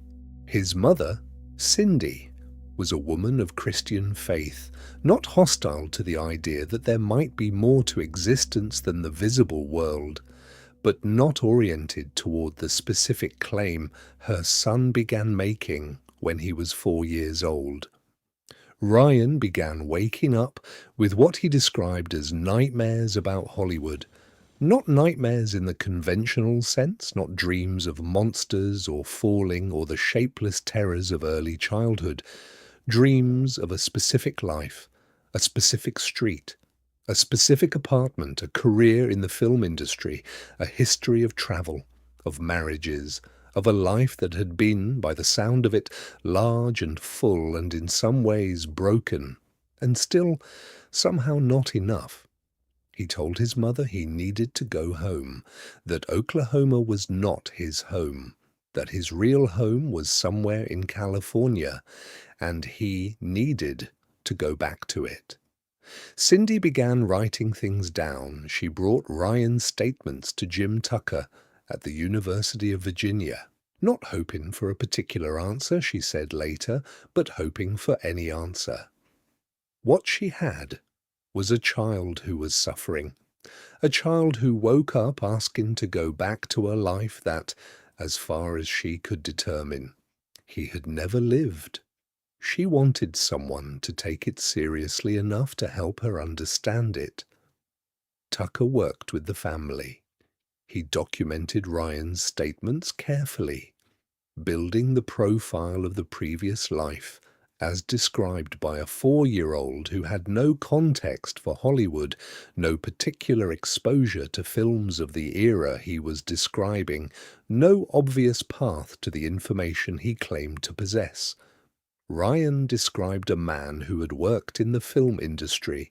His mother, Cindy, was a woman of Christian faith, not hostile to the idea that there might be more to existence than the visible world, but not oriented toward the specific claim her son began making when he was 4 years old. Ryan began waking up with what he described as nightmares about Hollywood. Not nightmares in the conventional sense, not dreams of monsters or falling or the shapeless terrors of early childhood. Dreams of a specific life, a specific street, a specific apartment, a career in the film industry, a history of travel, of marriages, of a life that had been, by the sound of it, large and full and in some ways broken, and still somehow not enough. He told his mother he needed to go home, that Oklahoma was not his home, that his real home was somewhere in California, and he needed to go back to it. Cindy began writing things down. She brought Ryan's statements to Jim Tucker, at the University of Virginia. Not hoping for a particular answer, she said later, but hoping for any answer. What she had was a child who was suffering, a child who woke up asking to go back to a life that, as far as she could determine, he had never lived. She wanted someone to take it seriously enough to help her understand it. Tucker worked with the family. He documented Ryan's statements carefully, building the profile of the previous life as described by a 4-year-old who had no context for Hollywood, no particular exposure to films of the era he was describing, no obvious path to the information he claimed to possess. Ryan described a man who had worked in the film industry,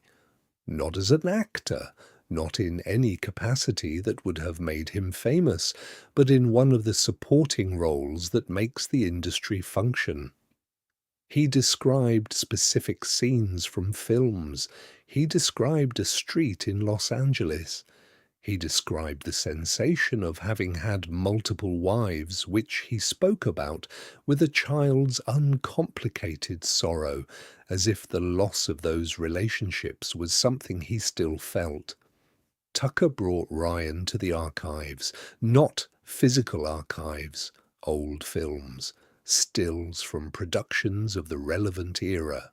not as an actor, not in any capacity that would have made him famous, but in one of the supporting roles that makes the industry function. He described specific scenes from films. He described a street in Los Angeles. He described the sensation of having had multiple wives, which he spoke about with a child's uncomplicated sorrow, as if the loss of those relationships was something he still felt. Tucker brought Ryan to the archives, not physical archives, old films, stills from productions of the relevant era.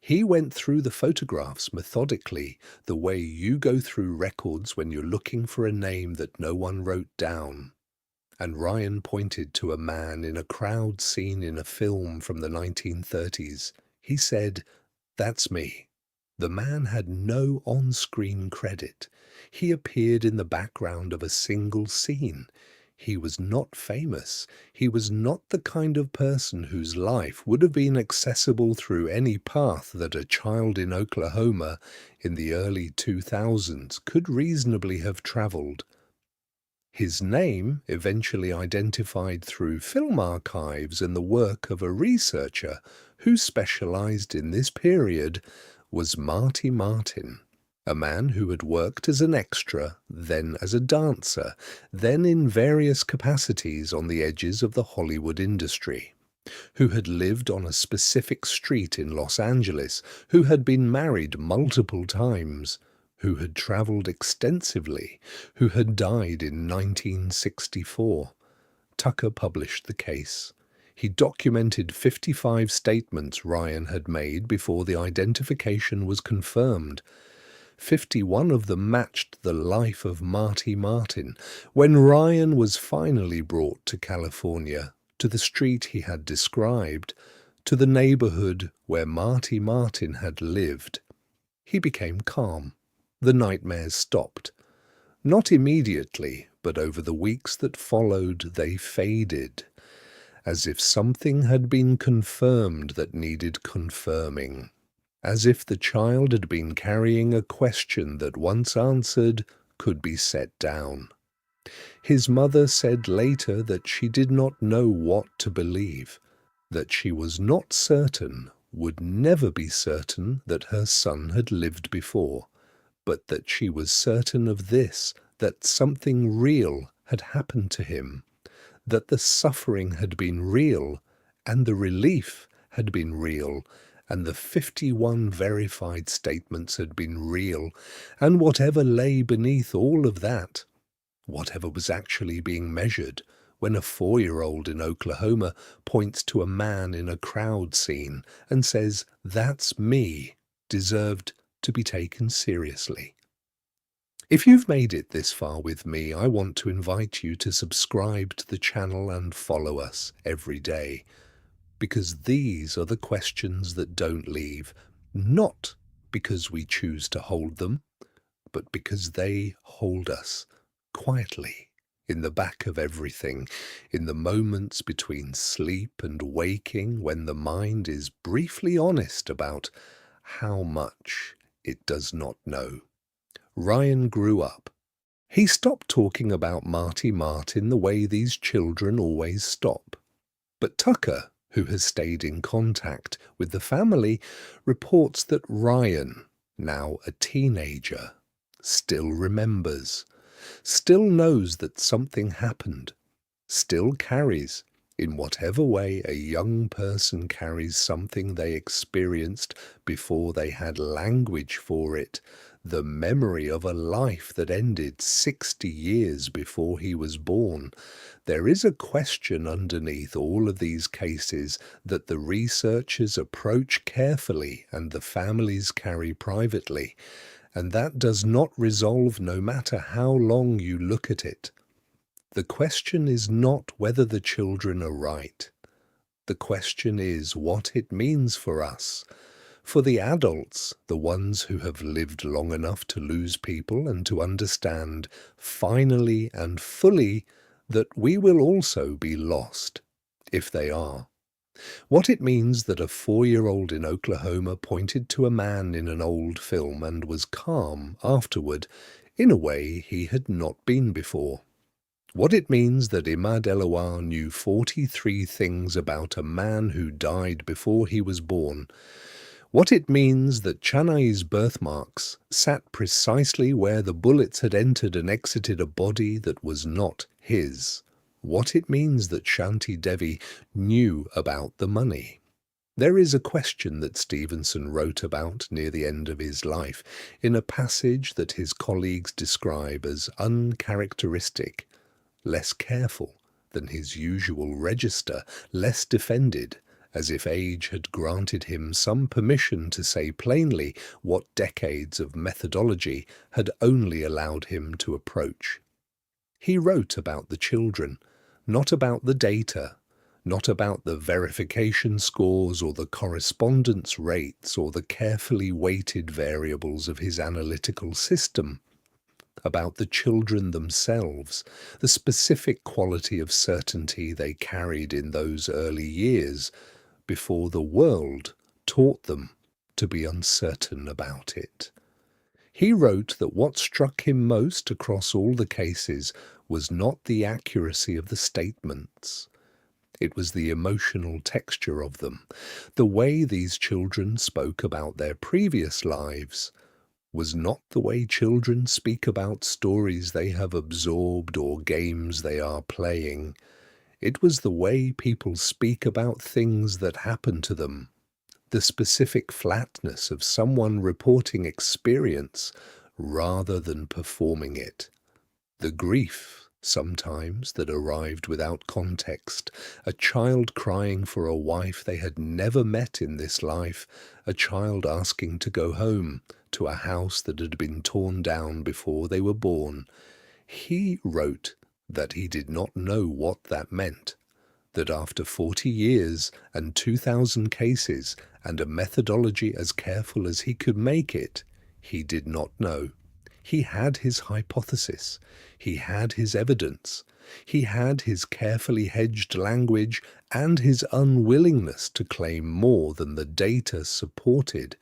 He went through the photographs methodically, the way you go through records when you're looking for a name that no one wrote down. And Ryan pointed to a man in a crowd scene in a film from the 1930s. He said, "That's me." The man had no on-screen credit. He appeared in the background of a single scene. He was not famous. He was not the kind of person whose life would have been accessible through any path that a child in Oklahoma in the early 2000s could reasonably have traveled. His name, eventually identified through film archives and the work of a researcher who specialized in this period, was Marty Martin. A man who had worked as an extra, then as a dancer, then in various capacities on the edges of the Hollywood industry, who had lived on a specific street in Los Angeles, who had been married multiple times, who had traveled extensively, who had died in 1964. Tucker published the case. He documented 55 statements Ryan had made before the identification was confirmed. 51 of them matched the life of Marty Martin. When Ryan was finally brought to California, to the street he had described, to the neighborhood where Marty Martin had lived, he became calm. The nightmares stopped. Not immediately, but over the weeks that followed, they faded, as if something had been confirmed that needed confirming. As if the child had been carrying a question that once answered could be set down. His mother said later that she did not know what to believe, that she was not certain, would never be certain that her son had lived before, but that she was certain of this, that something real had happened to him, that the suffering had been real, and the relief had been real, and the 51 verified statements had been real, and whatever lay beneath all of that, whatever was actually being measured, when a 4-year-old in Oklahoma points to a man in a crowd scene and says, "That's me," deserved to be taken seriously. If you've made it this far with me, I want to invite you to subscribe to the channel and follow us every day. Because these are the questions that don't leave, not because we choose to hold them, but because they hold us quietly in the back of everything, in the moments between sleep and waking when the mind is briefly honest about how much it does not know. Ryan grew up. He stopped talking about Marty Martin the way these children always stop. But Tucker, who has stayed in contact with the family, reports that Ryan, now a teenager, still remembers. still knows that something happened, still carries, in whatever way a young person carries something they experienced before they had language for it, the memory of a life that ended 60 years before he was born. There is a question underneath all of these cases that the researchers approach carefully and the families carry privately, and that does not resolve no matter how long you look at it. The question is not whether the children are right. The question is what it means for us. For the adults, the ones who have lived long enough to lose people and to understand finally and fully that we will also be lost, if they are. What it means that a 4-year-old in Oklahoma pointed to a man in an old film and was calm afterward in a way he had not been before. What it means that Imad Elawar knew 43 things about a man who died before he was born. What it means that Chanai's birthmarks sat precisely where the bullets had entered and exited a body that was not his. What it means that Shanti Devi knew about the money. There is a question that Stevenson wrote about near the end of his life in a passage that his colleagues describe as uncharacteristic, less careful than his usual register, less defended, as if age had granted him some permission to say plainly what decades of methodology had only allowed him to approach. He wrote about the children, not about the data, not about the verification scores or the correspondence rates or the carefully weighted variables of his analytical system. About the children themselves, the specific quality of certainty they carried in those early years before the world taught them to be uncertain about it. He wrote that what struck him most across all the cases was not the accuracy of the statements. It was the emotional texture of them, the way these children spoke about their previous lives, was not the way children speak about stories they have absorbed or games they are playing. It was the way people speak about things that happen to them, the specific flatness of someone reporting experience rather than performing it, the grief sometimes that arrived without context, a child crying for a wife they had never met in this life, a child asking to go home to a house that had been torn down before they were born. He wrote that he did not know what that meant, that after 40 years and 2,000 cases and a methodology as careful as he could make it, he did not know. He had his hypothesis, he had his evidence, he had his carefully hedged language and his unwillingness to claim more than the data supported.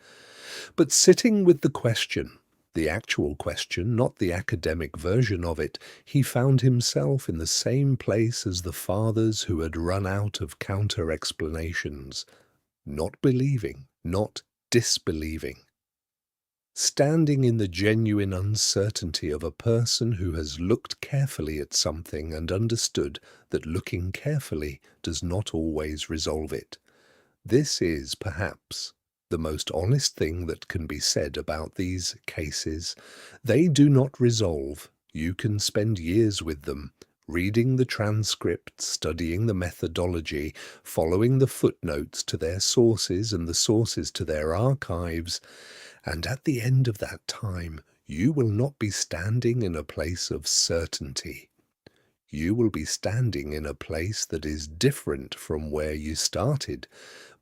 But sitting with the question, the actual question, not the academic version of it, he found himself in the same place as the fathers who had run out of counter-explanations, not believing, not disbelieving. Standing in the genuine uncertainty of a person who has looked carefully at something and understood that looking carefully does not always resolve it. This is, perhaps, the most honest thing that can be said about these cases. They do not resolve. You can spend years with them, reading the transcript, studying the methodology, following the footnotes to their sources and the sources to their archives, and at the end of that time, you will not be standing in a place of certainty. You will be standing in a place that is different from where you started,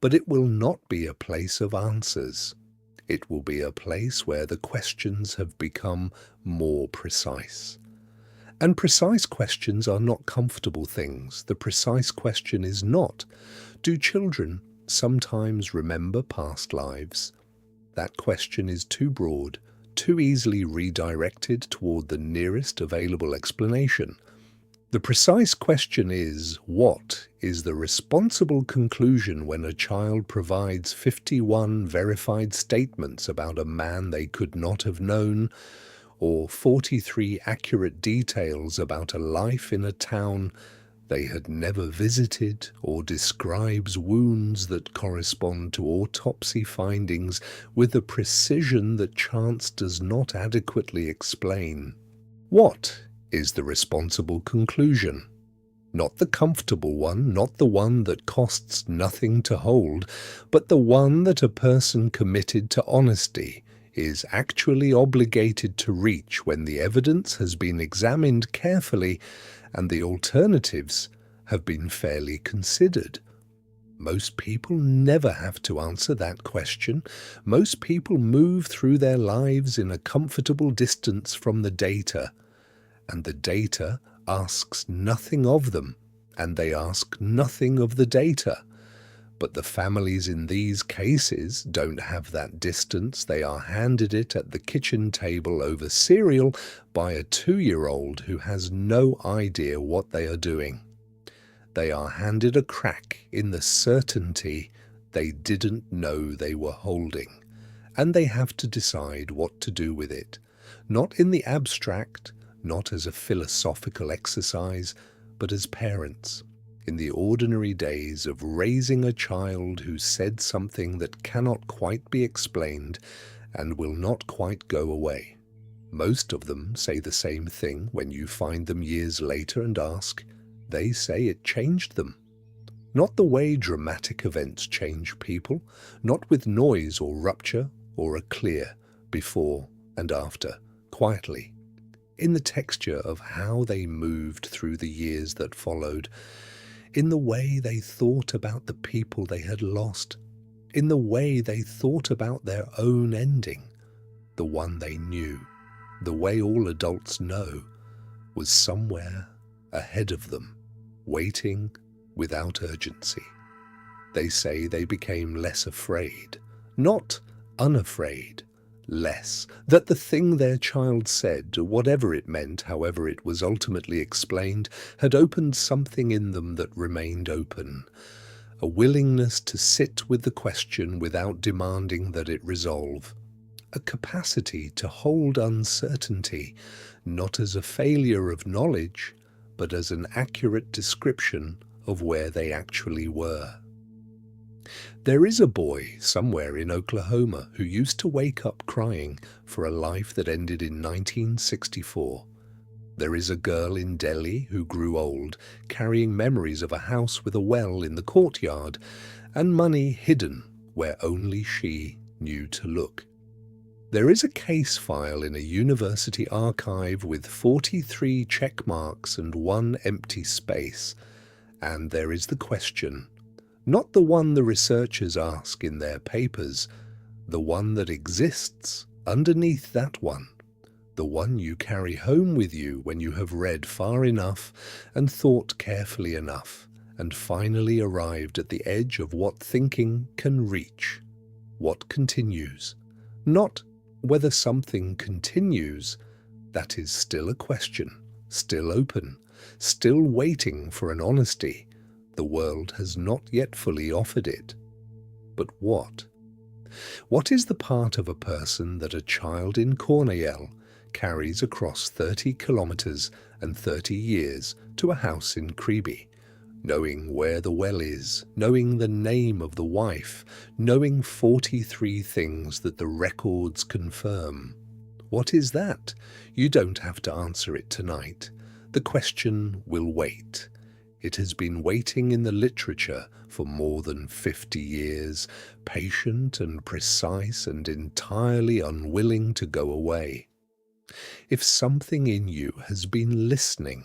but it will not be a place of answers. It will be a place where the questions have become more precise. And precise questions are not comfortable things. The precise question is not, do children sometimes remember past lives? That question is too broad, too easily redirected toward the nearest available explanation. The precise question is, what is the responsible conclusion when a child provides 51 verified statements about a man they could not have known, or 43 accurate details about a life in a town they had never visited, or describes wounds that correspond to autopsy findings with a precision that chance does not adequately explain. What is the responsible conclusion? Not the comfortable one, not the one that costs nothing to hold, but the one that a person committed to honesty is actually obligated to reach when the evidence has been examined carefully and the alternatives have been fairly considered. Most people never have to answer that question. Most people move through their lives in a comfortable distance from the data, and the data asks nothing of them, and they ask nothing of the data. But the families in these cases don't have that distance. They are handed it at the kitchen table over cereal by a 2-year-old who has no idea what they are doing. They are handed a crack in the certainty they didn't know they were holding, and they have to decide what to do with it, not in the abstract, not as a philosophical exercise, but as parents, in the ordinary days of raising a child who said something that cannot quite be explained and will not quite go away. Most of them say the same thing when you find them years later and ask. They say it changed them. Not the way dramatic events change people, not with noise or rupture or a clear before and after, quietly, in the texture of how they moved through the years that followed, in the way they thought about the people they had lost, in the way they thought about their own ending, the one they knew, the way all adults know, was somewhere ahead of them, waiting without urgency. They say they became less afraid, not unafraid, less, that the thing their child said, whatever it meant, however it was ultimately explained, had opened something in them that remained open, a willingness to sit with the question without demanding that it resolve, a capacity to hold uncertainty, not as a failure of knowledge, but as an accurate description of where they actually were. There is a boy somewhere in Oklahoma who used to wake up crying for a life that ended in 1964. There is a girl in Delhi who grew old, carrying memories of a house with a well in the courtyard and money hidden where only she knew to look. There is a case file in a university archive with 43 check marks and 1 empty space, and there is the question, not the one the researchers ask in their papers, the one that exists underneath that one, the one you carry home with you when you have read far enough and thought carefully enough, and finally arrived at the edge of what thinking can reach, what continues, not whether something continues. That is still a question, still open, still waiting for an honesty. The world has not yet fully offered it. But what? What is the part of a person that a child in Cornell carries across 30 kilometers and 30 years to a house in Creeby, knowing where the well is, knowing the name of the wife, knowing 43 things that the records confirm? What is that? You don't have to answer it tonight. The question will wait. It has been waiting in the literature for more than 50 years, patient and precise and entirely unwilling to go away. If something in you has been listening,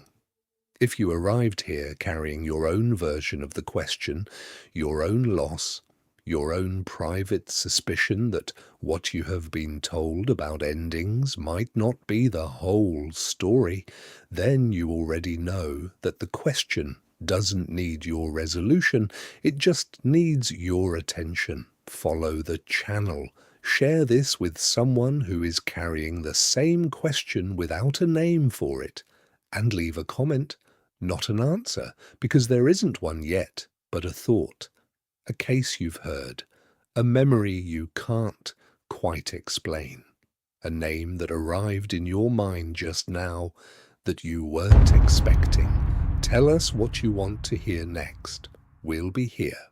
if you arrived here carrying your own version of the question, your own loss, your own private suspicion that what you have been told about endings might not be the whole story, then you already know that the question doesn't need your resolution, it just needs your attention. Follow the channel. Share this with someone who is carrying the same question without a name for it, and leave a comment. Not an answer, because there isn't one yet, but a thought, a case you've heard, a memory you can't quite explain. A name that arrived in your mind just now that you weren't expecting. Tell us what you want to hear next. We'll be here.